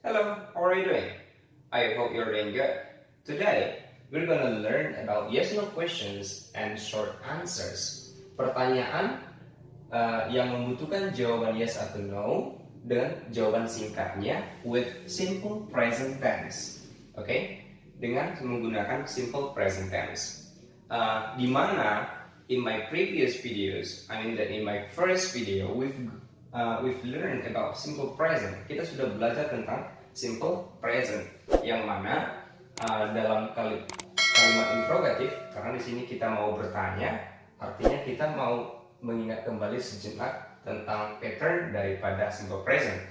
Hello, how are you doing? I hope you're doing good. Today, we're gonna learn about yes/no questions and short answers. Pertanyaan yang membutuhkan jawaban yes atau no dengan jawaban singkatnya with simple present tense. Oke? Dengan menggunakan simple present tense. Di mana in my previous videos, in my first video, we've learned about simple present. Kita sudah belajar tentang simple present, yang mana dalam kalimat interrogatif, karena di sini kita mau bertanya, artinya kita mau mengingat kembali sejenak tentang pattern daripada simple present.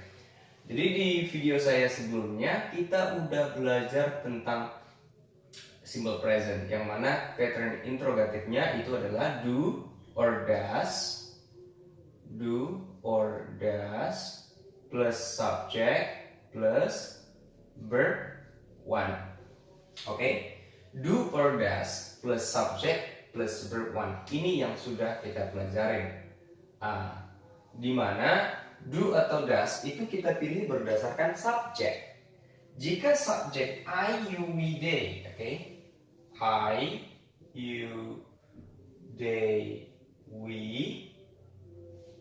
Jadi di video saya sebelumnya kita udah belajar tentang simple present, yang mana pattern interrogatifnya itu adalah do or does plus subject plus verb one. Oke? Do or does plus subject plus verb one. Ini yang sudah kita pelajarin. Di mana do atau does itu kita pilih berdasarkan subjek. Jika subjek I, you, we, they, oke? I, you, they, we,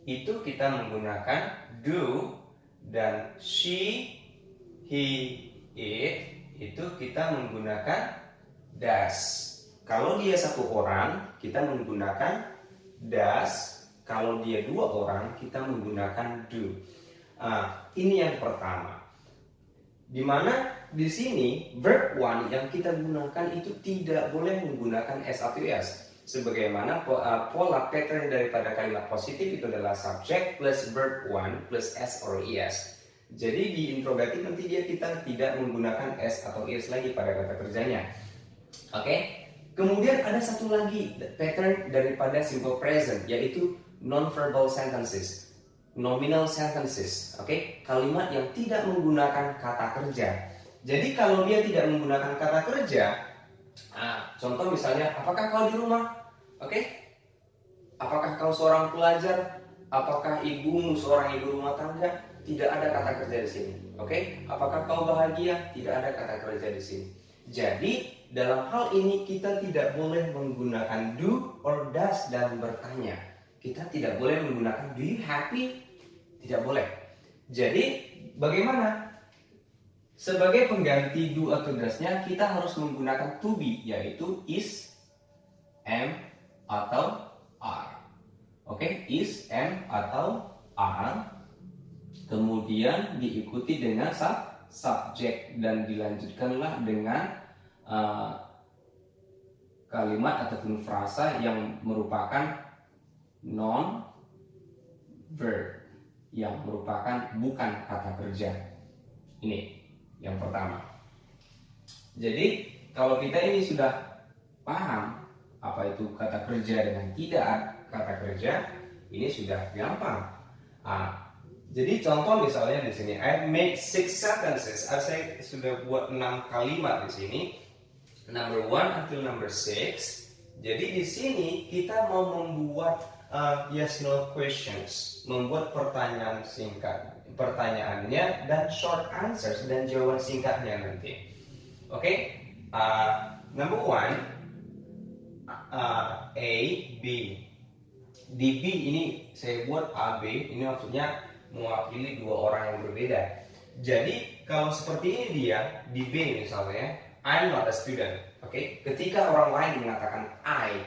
itu kita menggunakan do, dan she, he, it, itu kita menggunakan does. Kalau dia satu orang, kita menggunakan does. Kalau dia dua orang, kita menggunakan do. Ini yang pertama. Dimana di sini verb one yang kita gunakan itu tidak boleh menggunakan s atau is. Sebagaimana pola pattern daripada kalimat positif itu adalah subject plus verb one plus s or is. Jadi di interrogatif nanti kita tidak menggunakan s atau is lagi pada kata kerjanya. Oke? Kemudian ada satu lagi pattern daripada simple present, yaitu non-verbal sentences, nominal sentences. Oke? Kalimat yang tidak menggunakan kata kerja. Jadi kalau dia tidak menggunakan kata kerja, contoh misalnya, apakah kau di rumah? Oke? Apakah kau seorang pelajar? Apakah ibumu seorang ibu rumah tangga? Tidak ada kata kerja di sini. Oke? Apakah kau bahagia? Tidak ada kata kerja di sini. Jadi dalam hal ini kita tidak boleh menggunakan do or does dalam bertanya. Kita tidak boleh menggunakan do you happy? Tidak boleh. Jadi bagaimana? Sebagai pengganti do atau does-nya, kita harus menggunakan to be, yaitu is, am, atau are. Oke? Is, am, atau are. Kemudian diikuti dengan subjek dan dilanjutkanlah dengan kalimat ataupun frasa yang merupakan non verb, yang merupakan bukan kata kerja. Ini yang pertama. Jadi kalau kita ini sudah paham apa itu kata kerja dengan tidak kata kerja, ini sudah gampang. Jadi contoh misalnya di sini, I made 6 sentences. Saya sudah buat 6 kalimat di sini. Number 1 until number 6. Jadi di sini kita mau membuat yes/no questions, membuat pertanyaan singkat, pertanyaannya dan short answers dan jawaban singkatnya nanti. Oke? Number 1, A, B. Di B ini saya buat AB, ini maksudnya mewakili dua orang yang berbeda. Jadi kalau seperti ini dia di B misalnya, I'm not a student. Oke? Ketika orang lain mengatakan I,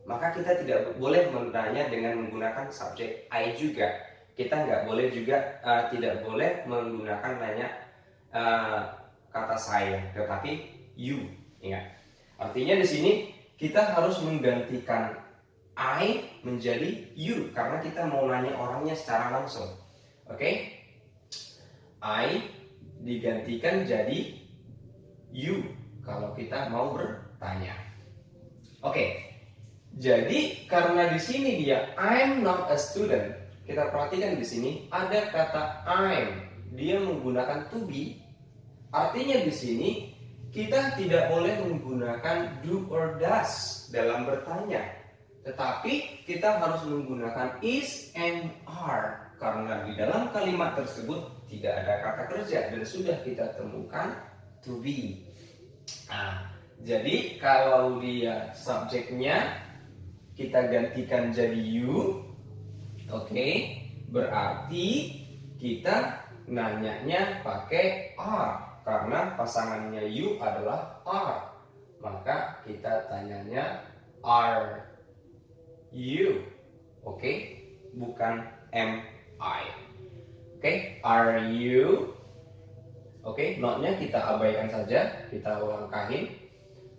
maka kita tidak boleh bertanya dengan menggunakan subjek I juga. Kita nggak boleh juga tidak boleh menggunakan nanya kata saya, tetapi you. Ingat. Artinya di sini kita harus menggantikan I menjadi you karena kita mau nanya orangnya secara langsung. Oke? I digantikan jadi you kalau kita mau bertanya. Oke. Jadi karena di sini dia I'm not a student, kita perhatikan di sini ada kata I'm, dia menggunakan to be. Artinya di sini kita tidak boleh menggunakan do or does dalam bertanya, tetapi kita harus menggunakan is and are karena di dalam kalimat tersebut tidak ada kata kerja dan sudah kita temukan to be. Nah, jadi kalau dia subjeknya kita gantikan jadi you, oke, berarti kita nanyanya pakai are karena pasangannya you adalah are. Maka kita tanyanya are you, oke, bukan am I. Oke, are you? Oke, not-nya kita abaikan saja, kita langkahin.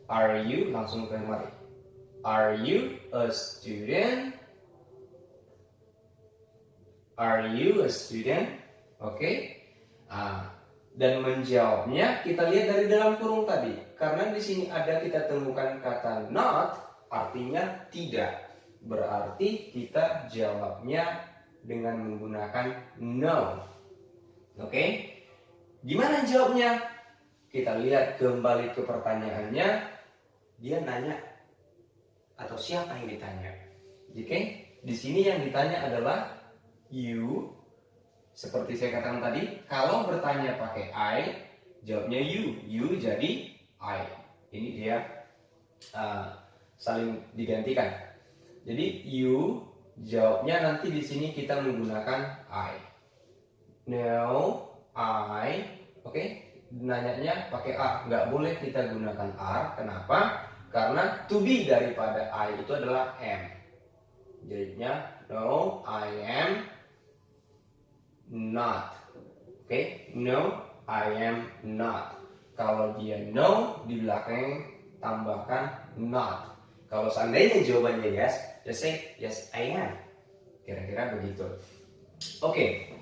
Are you, langsung ke mari. Are you a student? Are you a student? Oke. Dan menjawabnya kita lihat dari dalam kurung tadi. Karena di sini ada kita temukan kata not, artinya tidak. Berarti kita jawabnya dengan menggunakan no. Oke. Gimana jawabnya? Kita lihat kembali ke pertanyaannya. Dia nanya atau siapa yang ditanya? Oke, di sini yang ditanya adalah you. Seperti saya katakan tadi, kalau bertanya pakai I, jawabnya you. You jadi I. Ini dia saling digantikan. Jadi you jawabnya nanti di sini kita menggunakan I. No, I. Oke, nanyanya pakai A. Nggak boleh kita gunakan R. Kenapa? Karena to be daripada I itu adalah am. Jadinya no, I am not. Oke, no, I am not. Kalau dia no, di belakang tambahkan not. Kalau seandainya jawabannya yes, just say yes, I am. Kira-kira begitu. Oke,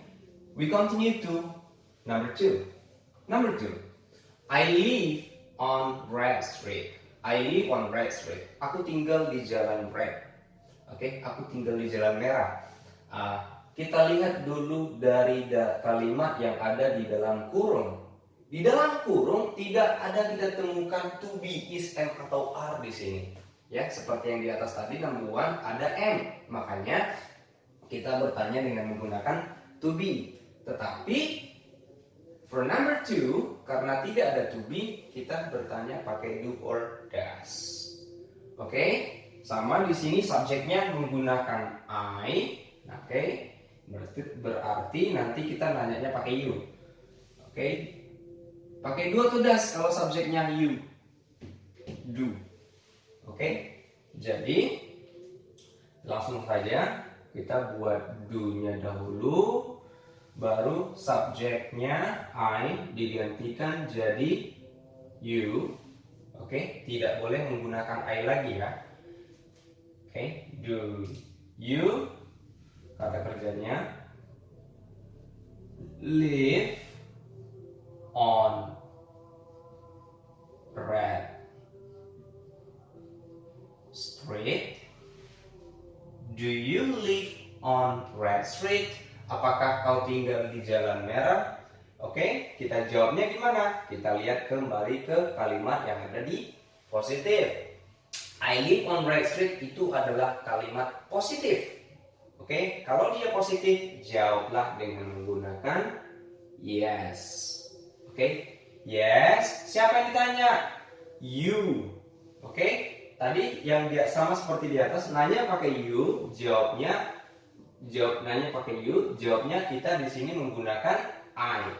we continue to number 2. Number 2, I live on Red Street. I live on Red Street. Aku tinggal di jalan Red. Oke, aku tinggal di jalan merah. Kita lihat dulu dari kalimat yang ada di dalam kurung. Di dalam kurung tidak ada kita temukan to be, is, am atau are di sini. Ya, seperti yang di atas tadi number 1 ada am. Makanya kita bertanya dengan menggunakan to be. Tetapi for number 2, karena tidak ada to be, kita bertanya pakai do or does. Oke, sama di sini subjeknya menggunakan I. Oke, berarti nanti kita nanyanya pakai you. Oke, pakai do atau does kalau subjeknya you? Do. Oke, jadi langsung saja kita buat do-nya dahulu. Baru subjeknya I digantikan jadi you. Oke, tidak boleh menggunakan I lagi ya. Oke, do you, kata kerjanya live on Red Street. Do you live on Red Street? Apakah kau tinggal di jalan merah? Oke, kita jawabnya gimana? Kita lihat kembali ke kalimat yang ada di positif. I live on Red Street itu adalah kalimat positif. Oke, kalau dia positif, jawablah dengan menggunakan yes. Oke, yes. Siapa yang ditanya? You. Oke, tadi yang dia sama seperti di atas, nanya pakai you, nanya pakai you, jawabnya kita di sini menggunakan I.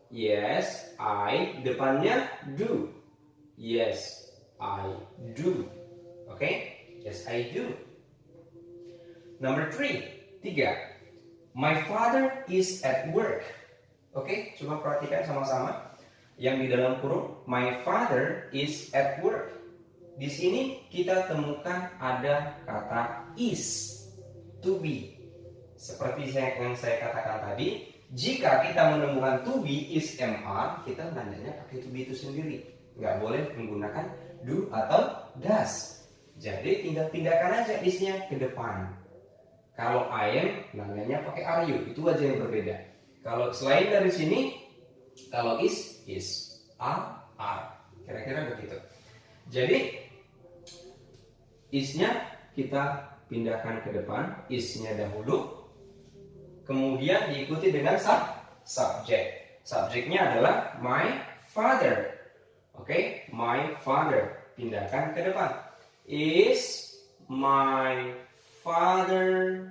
Yes, I, depannya do. Yes, I do. Oke, yes, I do. Number 3. My father is at work. Oke, coba perhatikan sama-sama yang di dalam kurung. My father is at work. Di sini kita temukan ada kata is, to be. Seperti yang saya katakan tadi, jika kita menemukan to be, is, am, are, kita nanyanya pakai to be itu sendiri. Nggak boleh menggunakan do atau does. Jadi tinggal pindahkan aja is-nya ke depan. Kalau I am, nanyanya pakai are you. Itu aja yang berbeda. Kalau selain dari sini, kalau is, are. Kira-kira begitu. Jadi is-nya kita pindahkan ke depan, is-nya dahulu. Kemudian diikuti dengan subject. Subjeknya adalah my father. Oke, my father. Pindahkan ke depan. Is my father.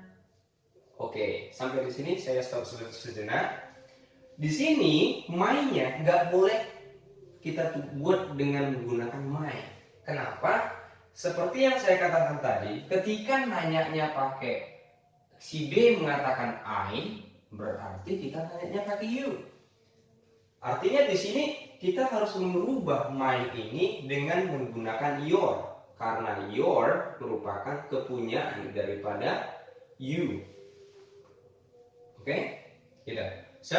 Oke, sampai di sini saya stop sejenak. Di sini my-nya nggak boleh kita buat dengan menggunakan my. Kenapa? Seperti yang saya katakan tadi, ketika nanyanya pakai si B mengatakan I, berarti kita nanyanya pakai you. Artinya di sini kita harus merubah my ini dengan menggunakan your, karena your merupakan kepunyaan daripada you. Oke? Gitu. So,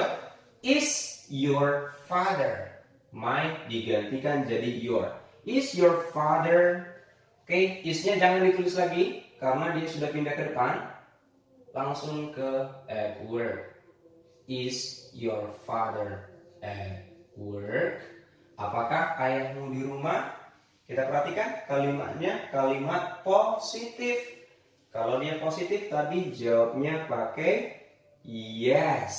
is your father. My digantikan jadi your. Is your father. Oke, is-nya jangan ditulis lagi karena dia sudah pindah ke depan. Langsung ke at work. Is your father at work? Apakah ayahmu di rumah? Kita perhatikan kalimatnya kalimat positif. Kalau dia positif tadi jawabnya pakai yes.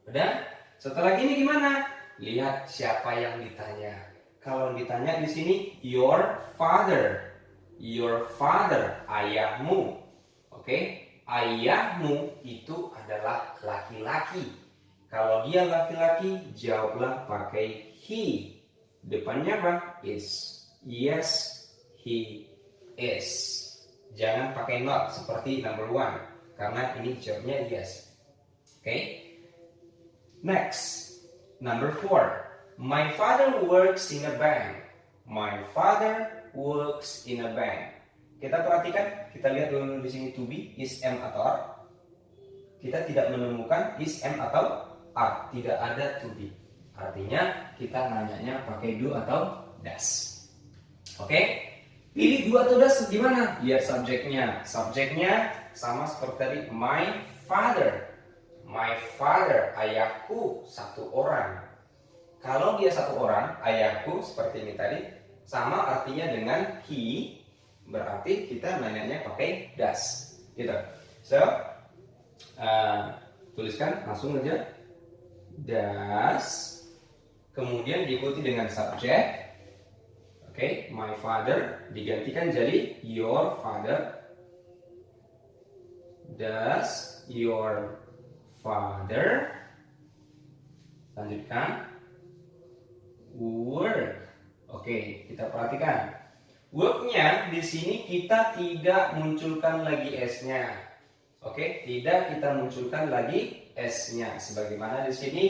Udah? Setelah gini gimana? Lihat siapa yang ditanya. Kalau ditanya di sini your father. Your father, ayahmu. Oke? Ayahmu itu adalah laki-laki. Kalau dia laki-laki, jawablah pakai he. Depannya apa? Is. Yes, he is. Jangan pakai not seperti number one, karena ini jawabnya yes. Oke? Next, number 4. My father works in a bank. My father works in a bank. Kita perhatikan, kita lihat dulu di sini to be, is, am atau are. Kita tidak menemukan is, am atau are, tidak ada to be. Artinya kita nanyanya pakai do atau does. Oke? Pilih do atau does gimana? Lihat subjeknya. Subjeknya sama seperti tadi, my father. My father, ayahku satu orang. Kalau dia satu orang, ayahku seperti ini tadi, sama artinya dengan he, berarti kita nanyanya pakai does. Gitu. So, tuliskan langsung aja does, kemudian diikuti dengan subjek. Oke, my father digantikan jadi your father. Does your father, lanjutkan, work. Oke, kita perhatikan. Work-nya di sini kita tidak munculkan lagi S-nya. Oke, tidak kita munculkan lagi S-nya. Sebagaimana di sini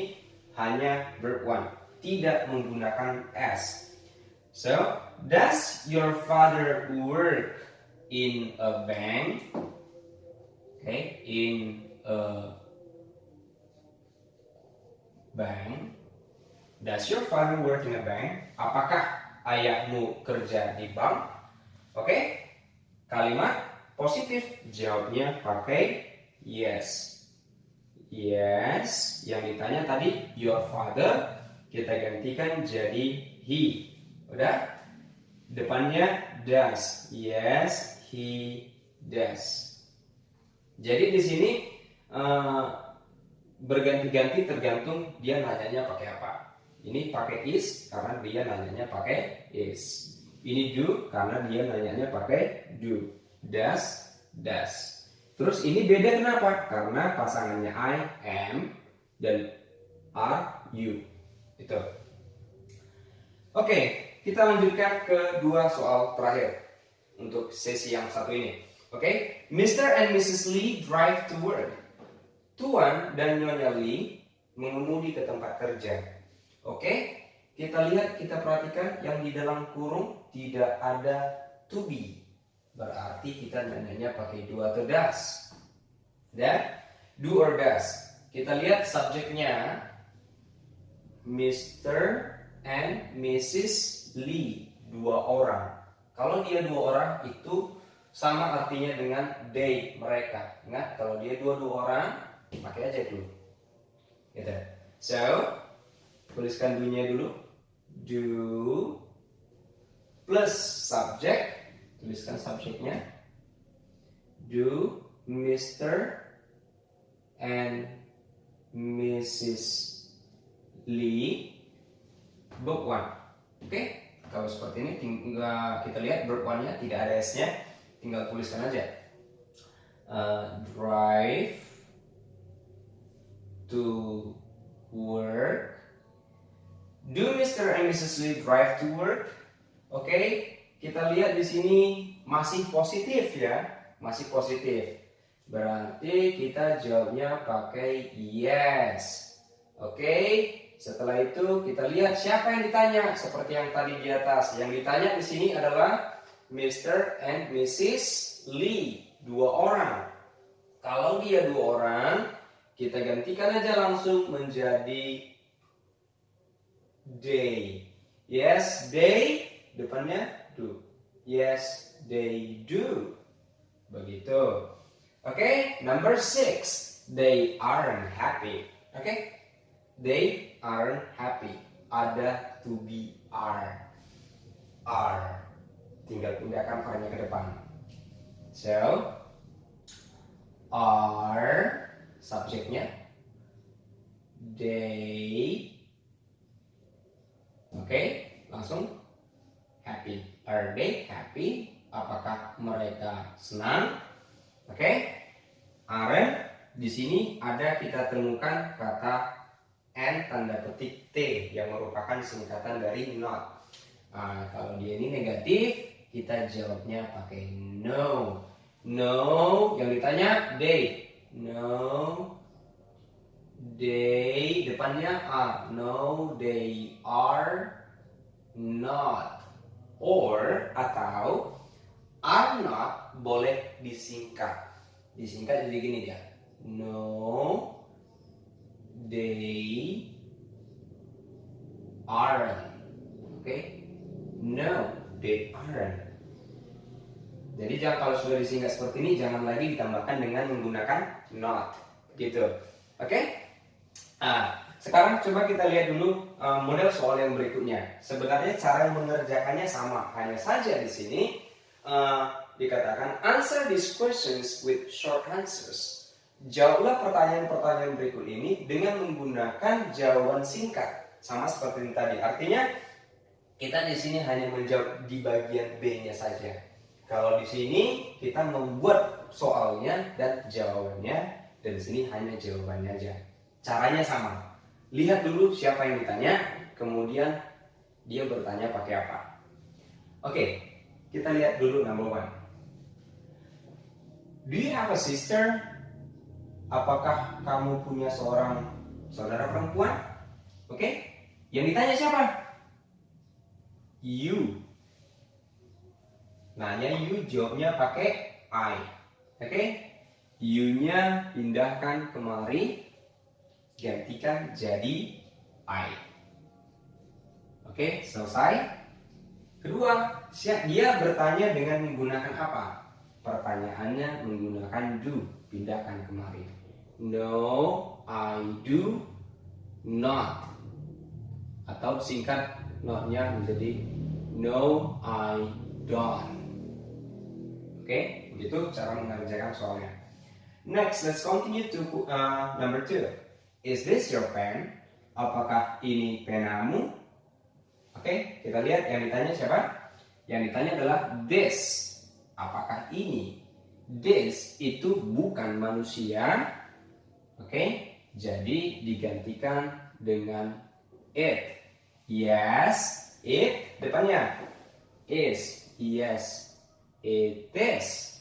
hanya verb one, tidak menggunakan S. So, does your father work in a bank? Okay, in a bank. Does your father work in a bank? Apakah ayahmu kerja di bank? Oke, kalimat positif, jawabnya pakai yes. Yes, yang ditanya tadi your father, kita gantikan jadi he. Udah? Depannya does. Yes, he does. Jadi di sini berganti-ganti tergantung dia nanyanya pakai apa. Ini pakai is karena dia nanyanya pakai is. Ini do karena dia nanyanya pakai do. Does, does. Terus ini beda kenapa? Karena pasangannya I, am, dan are, you. Itu. Oke, kita lanjutkan ke dua soal terakhir untuk sesi yang satu ini. Oke, Mr. and Mrs. Lee drive to work. Tuan dan Nyonya Lee mengemudi ke tempat kerja. Oke, kita lihat, kita perhatikan yang di dalam kurung tidak ada to be. Berarti kita nanyanya pakai do atau does. Dan do or does. Kita lihat subjeknya Mr. and Mrs. Lee, dua orang. Kalau dia dua orang itu sama artinya dengan they, mereka. Ingat, kalau dia dua orang, pakai aja do. Gitu. So, tuliskan do-nya dulu. Do plus subject. Tuliskan subjeknya. Do Mr. and Mrs. Lee, book one. Oke, kalau seperti ini tinggal kita lihat verb one-nya tidak ada S-nya, tinggal tuliskan aja. Drive to work. Do Mr. and Mrs. Lee drive to work? Oke, kita lihat di sini masih positif ya, masih positif. Berarti kita jawabnya pakai yes. Oke, setelah itu kita lihat siapa yang ditanya seperti yang tadi di atas. Yang ditanya di sini adalah Mr. and Mrs. Lee, dua orang. Kalau dia dua orang, kita gantikan aja langsung menjadi they. Yes, they, depannya do. Yes, they do. Begitu. Oke, number 6. They aren't happy. Oke, they aren't happy. Ada to be are. Are. Tinggal pindahkan are-nya ke depan. So, are subjeknya. They. Oke, langsung happy. Are they happy? Apakah mereka senang? Oke, aren't di sini ada kita temukan kata N tanda petik T yang merupakan singkatan dari not. Kalau dia ini negatif, kita jawabnya pakai no. No, yang ditanya they. No, they depannya are. No, they are not. Or atau are not boleh disingkat. Disingkat jadi gini dia. No, they aren't. Oke? No, they aren't. Jadi kalau sudah disingkat seperti ini, jangan lagi ditambahkan dengan menggunakan not. Gitu. Oke? Sekarang coba kita lihat dulu model soal yang berikutnya. Sebenarnya cara mengerjakannya sama. Hanya saja di sini dikatakan answer these questions with short answers. Jawablah pertanyaan-pertanyaan berikut ini dengan menggunakan jawaban singkat, sama seperti yang tadi. Artinya kita di sini hanya menjawab di bagian B-nya saja. Kalau di sini kita membuat soalnya dan jawabannya, dan di sini hanya jawabannya aja. Caranya sama. Lihat dulu siapa yang ditanya, kemudian dia bertanya pakai apa. Oke. Kita lihat dulu number 1. Do you have a sister? Apakah kamu punya seorang saudara perempuan? Oke. Yang ditanya siapa? You. Nanya you, jawabnya pakai I. Oke. You-nya pindahkan kemari, gantikan jadi I. Oke, selesai. Kedua, dia bertanya dengan menggunakan apa? Pertanyaannya menggunakan do, pindahkan kemari. No, I do not. Atau singkat not-nya menjadi no, I don't. Oke, begitu cara mengerjakan soalnya. Next, let's continue to number 2. Is this your pen? Apakah ini penamu? Oke, kita lihat yang ditanya siapa? Yang ditanya adalah this. Apakah ini? This itu bukan manusia. Oke, jadi digantikan dengan it. Yes, it depannya is. Yes, it is.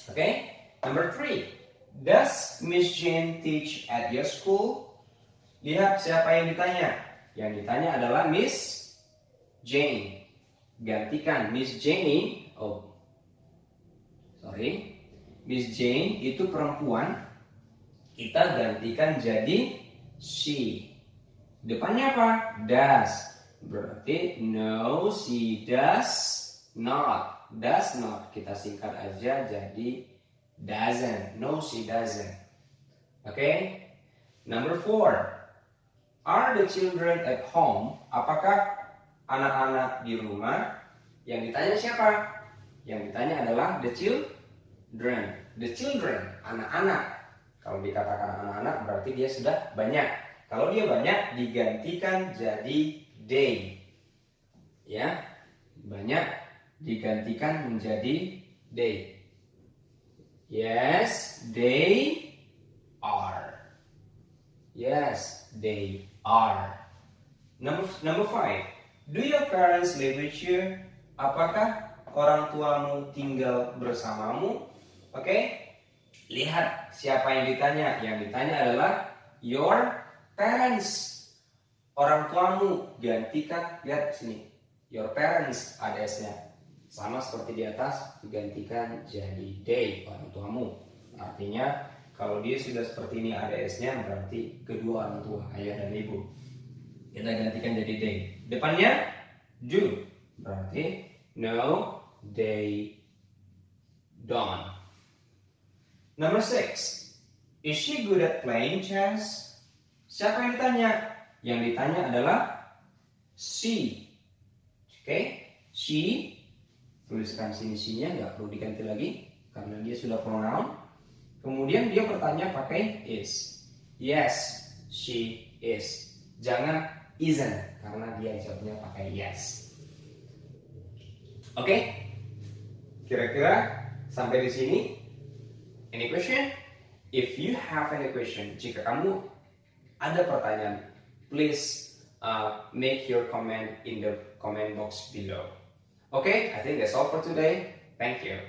Oke, number 3. Does Miss Jane teach at your school? Lihat siapa yang ditanya. Yang ditanya adalah Miss Jane. Gantikan Miss Jane. Miss Jane itu perempuan. Kita gantikan jadi she. Depannya apa? Does. Berarti no, she does not. Does not kita singkat aja jadi doesn't. No, she doesn't. Oke. Number 4. Are the children at home? Apakah anak-anak di rumah? Yang ditanya siapa? Yang ditanya adalah the children. The children, anak-anak. Kalau dikatakan anak-anak berarti dia sudah banyak. Kalau dia banyak digantikan jadi they. Ya, banyak digantikan menjadi they. Yes, they are. Yes, they are. Number 5. Do your parents live with you? Apakah orang tuamu tinggal bersamamu? Oke. Lihat siapa yang ditanya. Yang ditanya adalah your parents. Orang tuamu. Gantikan, lihat sini. Your parents, ada S-nya. Sama seperti di atas, digantikan jadi they, orang tuamu. Artinya, kalau dia sudah seperti ini ada S-nya, berarti kedua orang tua, ayah dan ibu. Kita gantikan jadi they. Depannya, do. Berarti, no, they don't. Number 6. Is she good at playing chess? Siapa yang ditanya? Yang ditanya adalah she. Oke, she. Tuliskan sini she-nya, nggak perlu diganti lagi karena dia sudah pronoun. Kemudian dia bertanya pakai is. Yes, she is. Jangan isn't karena dia jawabnya pakai yes. Oke, kira-kira sampai di sini. Any question? If you have any question, jika kamu ada pertanyaan, please make your comment in the comment box below. Okay, I think that's all for today. Thank you.